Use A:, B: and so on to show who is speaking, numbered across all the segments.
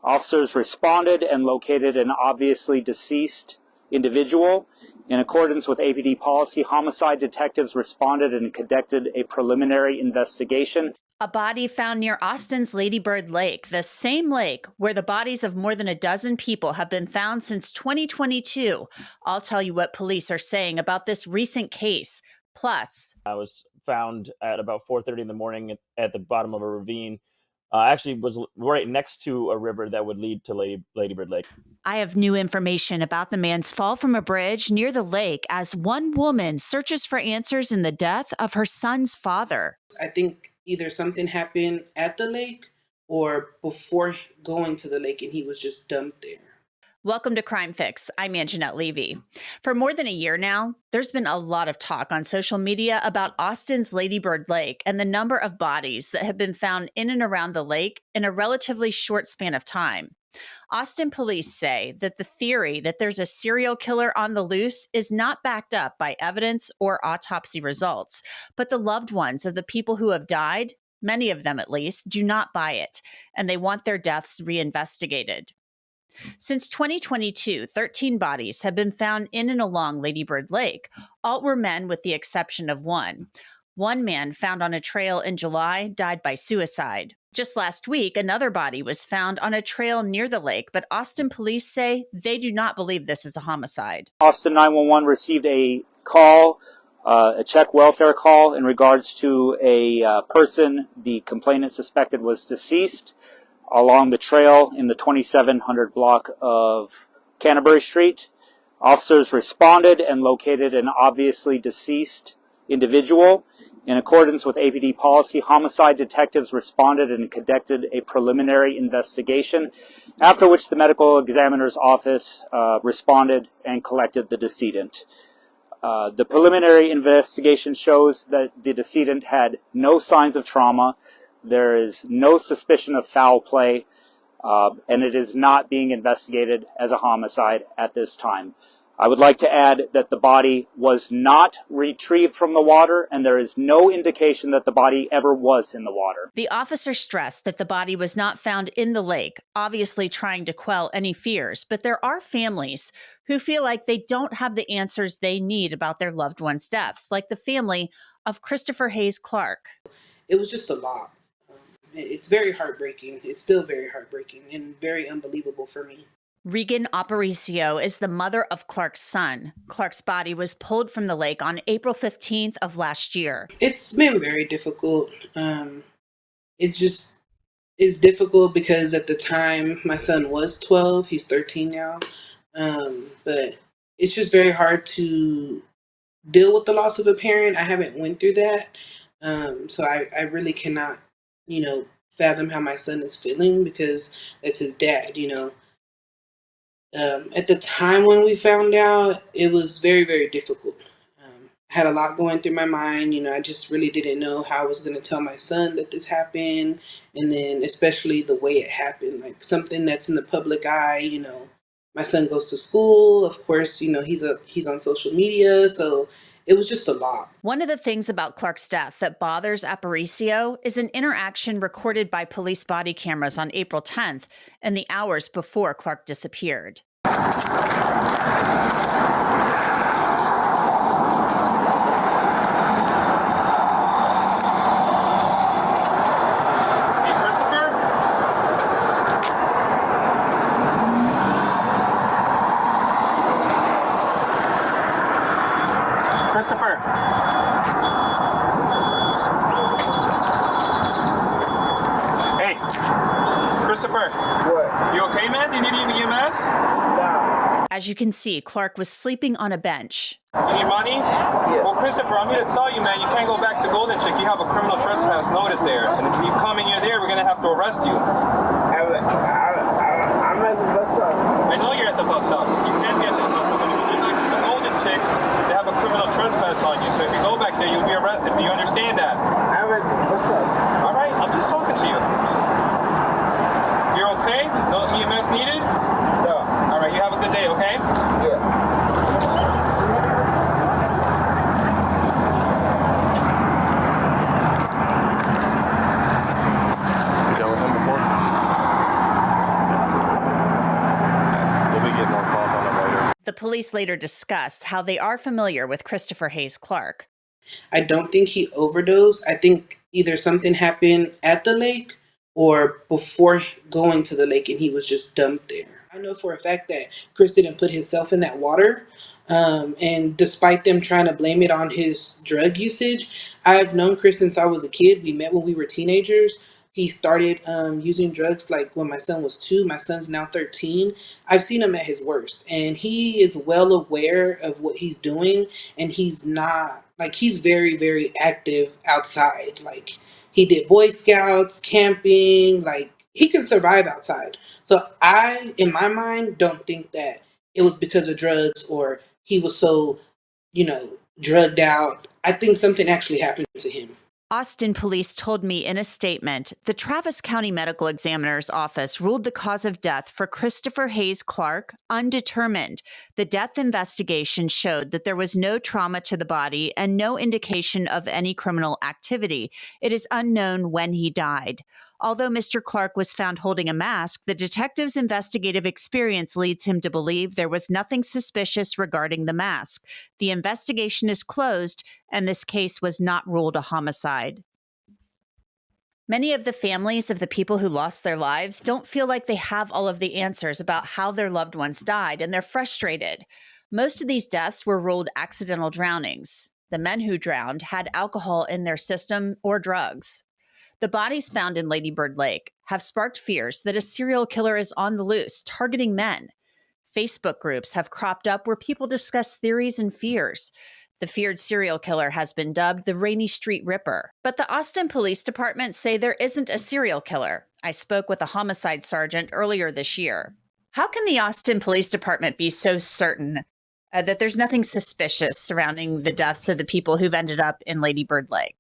A: Officers responded and located an obviously deceased individual. In accordance with APD policy, homicide detectives responded and conducted a preliminary investigation.
B: A body found near Austin's Lady Bird Lake, the same lake where the bodies of more than a dozen people have been found since 2022. I'll tell you what police are saying about this recent case. Plus,
C: I was found at about 4:30 in the morning at the bottom of a ravine. Actually was right next to a river that would lead to Lady Bird Lake.
B: I have new information about the man's fall from a bridge near the lake as one woman searches for answers in the death of her son's father.
D: I think either something happened at the lake or before going to the lake and he was just dumped there.
B: Welcome to Crime Fix. I'm Angenette Levy. For more than a year now, there's been a lot of talk on social media about Austin's Lady Bird Lake and the number of bodies that have been found in and around the lake in a relatively short span of time. Austin police say that the theory that there's a serial killer on the loose is not backed up by evidence or autopsy results, but the loved ones of the people who have died, many of them at least, do not buy it, and they want their deaths reinvestigated. Since 2022, 13 bodies have been found in and along Lady Bird Lake. All were men with the exception of one. One man found on a trail in July died by suicide. Just last week, another body was found on a trail near the lake, but Austin police say they do not believe this is a homicide.
A: Austin 911 received a call, a check welfare call in regards to a person the complainant suspected was deceased along the trail in the 2700 block of Canterbury Street. Officers responded and located an obviously deceased individual. In accordance with APD policy, homicide detectives responded and conducted a preliminary investigation, after which the medical examiner's office responded and collected the decedent. The preliminary investigation shows that the decedent had no signs of trauma. There is no suspicion of foul play, and it is not being investigated as a homicide at this time. I would like to add that the body was not retrieved from the water, and there is no indication that the body ever was in the water.
B: The officer stressed that the body was not found in the lake, obviously trying to quell any fears, but there are families who feel like they don't have the answers they need about their loved ones' deaths, like the family of Christoper Hays-Clark.
D: It was just a lot. It's very heartbreaking. It's still very heartbreaking and very unbelievable for me.
B: Regan Aparicio is the mother of Clark's son. Clark's body was pulled from the lake on April 15th of last year.
D: It's been very difficult. It's difficult because at the time my son was 12. He's 13 now. But it's just very hard to deal with the loss of a parent. I haven't went through that. So I really cannot, fathom how my son is feeling because it's his dad, At the time when we found out, it was very, very difficult. I had a lot going through my mind. I just really didn't know how I was going to tell my son that this happened. And then especially the way it happened, like something that's in the public eye, my son goes to school. Of course, he's on social media. So it was just a lot.
B: One of the things about Clark's death that bothers Aparicio is an interaction recorded by police body cameras on April 10th and the hours before Clark disappeared.
A: Christoper. Hey, Christoper.
E: What?
A: You okay, man? Do you need EMS?
E: Nah.
B: As you can see, Clark was sleeping on a bench.
A: You need money?
E: Yeah.
A: Well, Christoper, I'm here to tell you, man, you can't go back to Golden Chick. You have a criminal trespass notice there. And if you come in here there, we're going to have to arrest you.
E: I'm at the bus stop.
A: I know you're at the bus stop. You can't get there. You're back to the Golden Chick. They have a criminal trespass on you. So if you go back there, you'll be arrested. Do you understand that?
E: I'm at the bus stop.
A: All right, I'm just talking to you. You're okay? No EMS needed?
E: No.
A: All right, you have a good day, okay?
E: Yeah.
B: police later discussed how they are familiar with Christoper Hays-Clark.
D: I don't think he overdosed. I think either something happened at the lake or before going to the lake and he was just dumped there. I know for a fact that Chris didn't put himself in that water. And despite them trying to blame it on his drug usage, I've known Chris since I was a kid. We met when we were teenagers. He started using drugs like when my son was 2. My son's now 13. I've seen him at his worst, and he is well aware of what he's doing, and he's not like he's very, very active outside. Like he did Boy Scouts, camping, like he can survive outside. So I, in my mind, don't think that it was because of drugs or he was so, drugged out. I think something actually happened to him.
B: Austin police told me in a statement, the Travis County Medical Examiner's Office ruled the cause of death for Christoper Hays-Clark undetermined. The death investigation showed that there was no trauma to the body and no indication of any criminal activity. It is unknown when he died. Although Mr. Clark was found holding a mask, the detective's investigative experience leads him to believe there was nothing suspicious regarding the mask. The investigation is closed, and this case was not ruled a homicide. Many of the families of the people who lost their lives don't feel like they have all of the answers about how their loved ones died, and they're frustrated. Most of these deaths were ruled accidental drownings. The men who drowned had alcohol in their system or drugs. The bodies found in Lady Bird Lake have sparked fears that a serial killer is on the loose, targeting men. Facebook groups have cropped up where people discuss theories and fears. The feared serial killer has been dubbed the Rainy Street Ripper. But the Austin Police Department say there isn't a serial killer. I spoke with a homicide sergeant earlier this year. How can the Austin Police Department be so certain that there's nothing suspicious surrounding the deaths of the people who've ended up in Lady Bird Lake?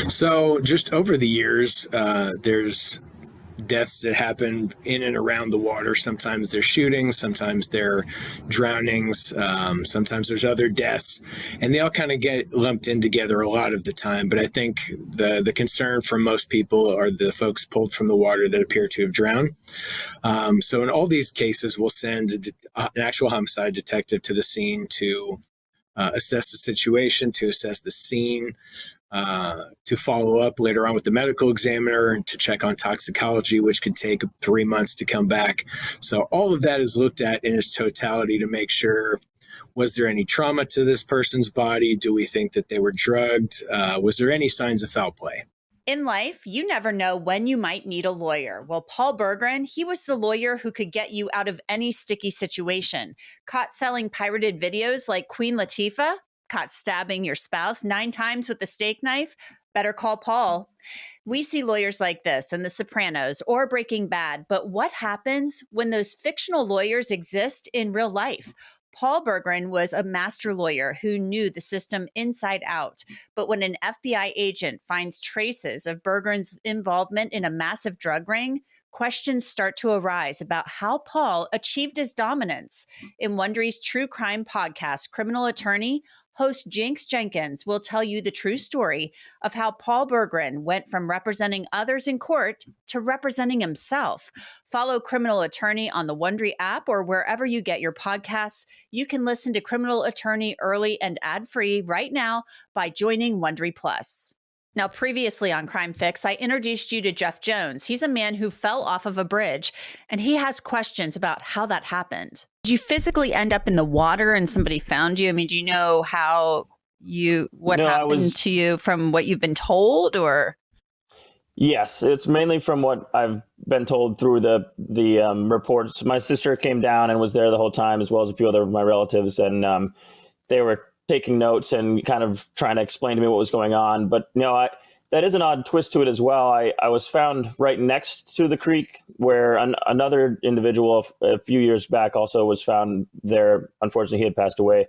F: So just over the years, there's deaths that happen in and around the water. Sometimes they're shootings, sometimes they're drownings, sometimes there's other deaths, and they all kind of get lumped in together a lot of the time. But I think the concern for most people are the folks pulled from the water that appear to have drowned. So in all these cases, we'll send an actual homicide detective to the scene to assess the situation, to assess the scene, to follow up later on with the medical examiner and to check on toxicology, which could take 3 months to come back. So all of that is looked at in its totality to make sure, was there any trauma to this person's body? Do we think that they were drugged? Was there any signs of foul play?
B: In life, you never know when you might need a lawyer. Well, Paul Berggren, he was the lawyer who could get you out of any sticky situation. Caught selling pirated videos like Queen Latifah? Caught stabbing your spouse 9 times with a steak knife? Better call Paul. We see lawyers like this in The Sopranos or Breaking Bad, but what happens when those fictional lawyers exist in real life? Paul Berggren was a master lawyer who knew the system inside out. But when an FBI agent finds traces of Berggren's involvement in a massive drug ring, questions start to arise about how Paul achieved his dominance. In Wondery's true crime podcast, Criminal Attorney, host Jinx Jenkins will tell you the true story of how Paul Berggren went from representing others in court to representing himself. Follow Criminal Attorney on the Wondery app or wherever you get your podcasts. You can listen to Criminal Attorney early and ad-free right now by joining Wondery Plus. Now, previously on Crime Fix, I introduced you to Jeff Jones. He's a man who fell off of a bridge, and he has questions about how that happened. Did you physically end up in the water and somebody found you? I mean, do you know what happened to you from what you've been told, or?
C: Yes, it's mainly from what I've been told through the reports. My sister came down and was there the whole time, as well as a few other of my relatives, and they were taking notes and kind of trying to explain to me what was going on. But that is an odd twist to it as well. I was found right next to the creek where another individual a few years back also was found there. Unfortunately, he had passed away.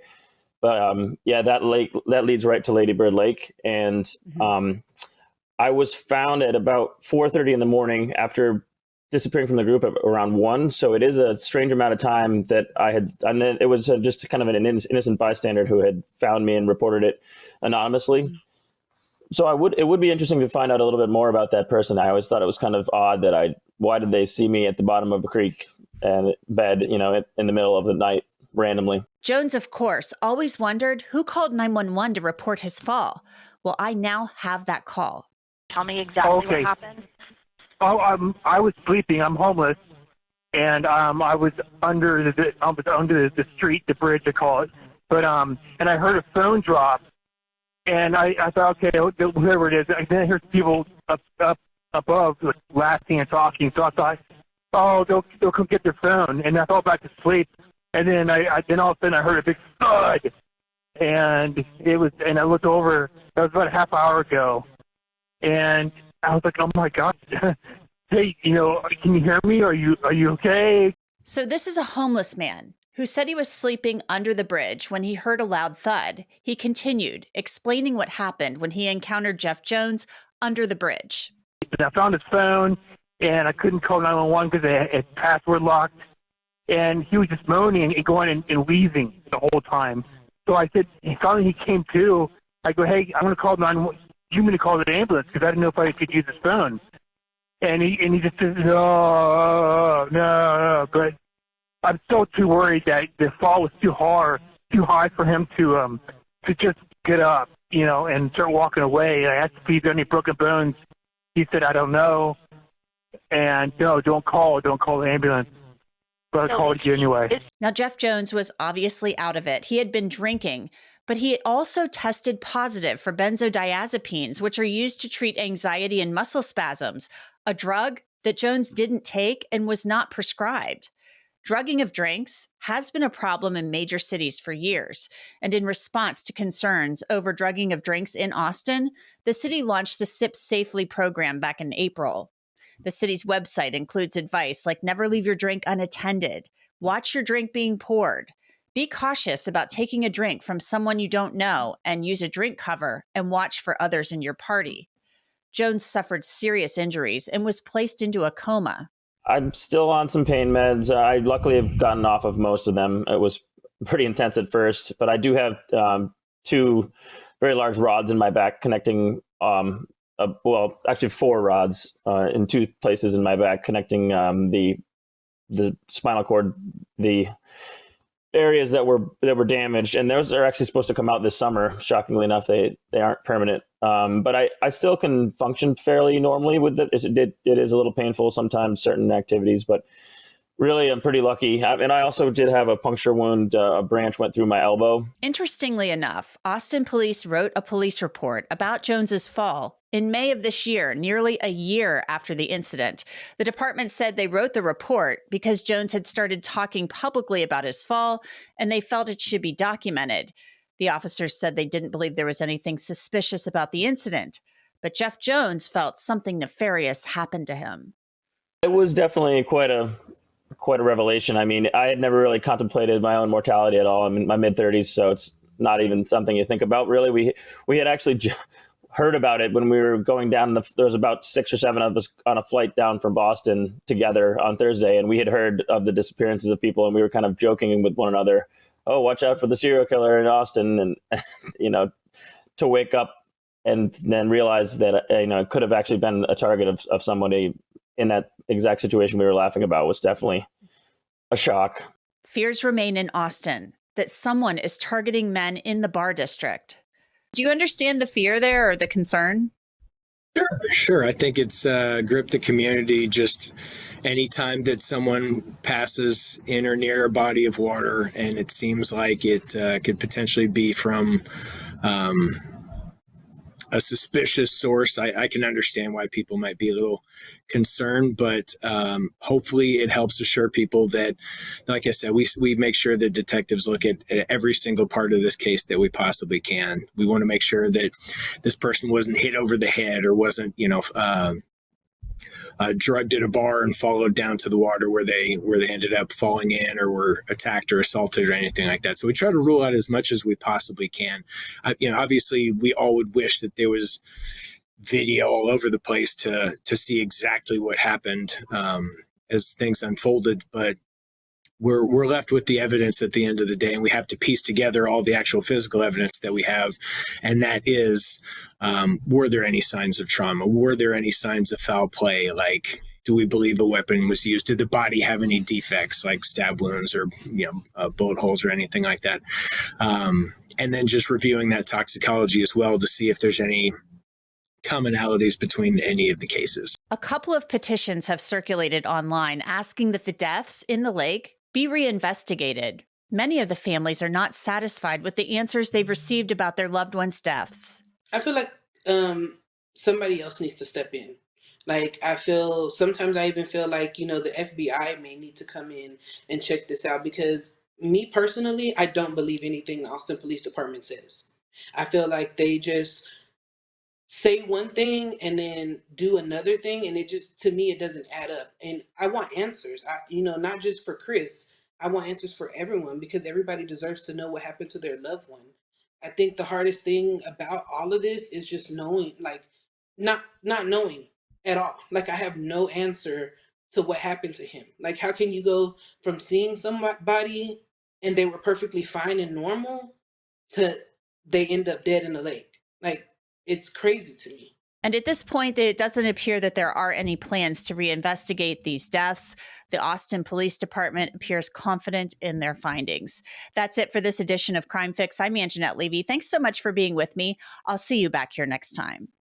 C: But that leads right to Lady Bird Lake. And I was found at about 4:30 in the morning after disappearing from the group at around 1. So it is a strange amount of time that and then it was just kind of an innocent bystander who had found me and reported it anonymously. So it would be interesting to find out a little bit more about that person. I always thought it was kind of odd that why did they see me at the bottom of a creek and bed, in the middle of the night randomly.
B: Jones, of course, always wondered who called 911 to report his fall. Well, I now have that call.
G: Tell me exactly what happened.
H: Oh, I was sleeping. I'm homeless, and I was under the street, the bridge, I call it. But and I heard a phone drop, and I thought, okay, whoever it is. And then I heard people up above laughing and talking. So I thought, oh, they'll come get their phone, and I fell back to sleep. And then then all of a sudden I heard a big thud, and I looked over. That was about a half hour ago, and I was like, oh my God, hey, can you hear me? Are you okay?
B: So this is a homeless man who said he was sleeping under the bridge when he heard a loud thud. He continued, explaining what happened when he encountered Jeff Jones under the bridge.
H: I found his phone, and I couldn't call 911 because it's password locked. And he was just moaning and going and wheezing the whole time. So I said, finally he came to. I go, hey, I'm going to call 911. You mean to call the ambulance? Because I didn't know if I could use his phone. And he just says, no. But I'm still too worried that the fall was too high for him to just get up, and start walking away. I asked if he had any broken bones. He said, I don't know. And no, don't call the ambulance. But I called you anyway.
B: Now, Jeff Jones was obviously out of it. He had been drinking, but he also tested positive for benzodiazepines, which are used to treat anxiety and muscle spasms, a drug that Jones didn't take and was not prescribed. Drugging of drinks has been a problem in major cities for years. And in response to concerns over drugging of drinks in Austin, the city launched the Sip Safely program back in April. The city's website includes advice like never leave your drink unattended, watch your drink being poured, be cautious about taking a drink from someone you don't know, and use a drink cover and watch for others in your party. Jones suffered serious injuries and was placed into a coma.
C: I'm still on some pain meds. I luckily have gotten off of most of them. It was pretty intense at first, but I do have two very large rods in my back connecting actually 4 rods in 2 places in my back connecting the spinal cord, the areas that were damaged, and those are actually supposed to come out this summer. Shockingly enough, they aren't permanent. But I still can function fairly normally with it. It is a little painful sometimes, certain activities, but really I'm pretty lucky. And I also did have a puncture wound. A branch went through my elbow.
B: Interestingly enough, Austin police wrote a police report about Jones's fall in May of this year, nearly a year after the incident. The department said they wrote the report because Jones had started talking publicly about his fall, and they felt it should be documented. The officers said they didn't believe there was anything suspicious about the incident, but Jeff Jones felt something nefarious happened to him.
C: It was definitely quite a revelation. I mean, I had never really contemplated my own mortality at all. I'm in my mid-30s, so it's not even something you think about, really. We had actually heard about it when we were going down. There was about 6 or 7 of us on a flight down from Boston together on Thursday, and we had heard of the disappearances of people, and we were kind of joking with one another, oh, watch out for the serial killer in Austin. And, to wake up and then realize that, it could have actually been a target of somebody in that exact situation we were laughing about was definitely a shock.
B: Fears remain in Austin that someone is targeting men in the bar district. Do you understand the fear there or the concern?
F: Sure. I think it's gripped the community. Just anytime that someone passes in or near a body of water and it seems like it could potentially be from a suspicious source, I can understand why people might be a little concerned, but hopefully it helps assure people that, like I said, we make sure that detectives look at every single part of this case that we possibly can. We want to make sure that this person wasn't hit over the head or wasn't, drugged at a bar and followed down to the water where they ended up falling in or were attacked or assaulted or anything like that. So we try to rule out as much as we possibly can. Obviously we all would wish that there was video all over the place to see exactly what happened as things unfolded, but we're left with the evidence at the end of the day, and we have to piece together all the actual physical evidence that we have, and that is, were there any signs of trauma? Were there any signs of foul play? Like, Do we believe a weapon was used? Did the body have any defects like stab wounds or bullet holes or anything like that? And then just reviewing that toxicology as well to see if there's any commonalities between any of the cases.
B: A couple of petitions have circulated online asking that the deaths in the lake be reinvestigated. Many of the families are not satisfied with the answers they've received about their loved ones' deaths.
D: I feel like somebody else needs to step in. Like, sometimes I even feel like, the FBI may need to come in and check this out, because me personally, I don't believe anything the Austin Police Department says. I feel like they just say one thing and then do another thing, and to me, it doesn't add up. And I want answers. Not just for Chris. I want answers for everyone, because everybody deserves to know what happened to their loved one. I think the hardest thing about all of this is just knowing, like, not knowing at all. Like, I have no answer to what happened to him. Like, how can you go from seeing somebody and they were perfectly fine and normal to they end up dead in the lake? Like, it's crazy to me.
B: And at this point, it doesn't appear that there are any plans to reinvestigate these deaths. The Austin Police Department appears confident in their findings. That's it for this edition of Crime Fix. I'm Angenette Levy. Thanks so much for being with me. I'll see you back here next time.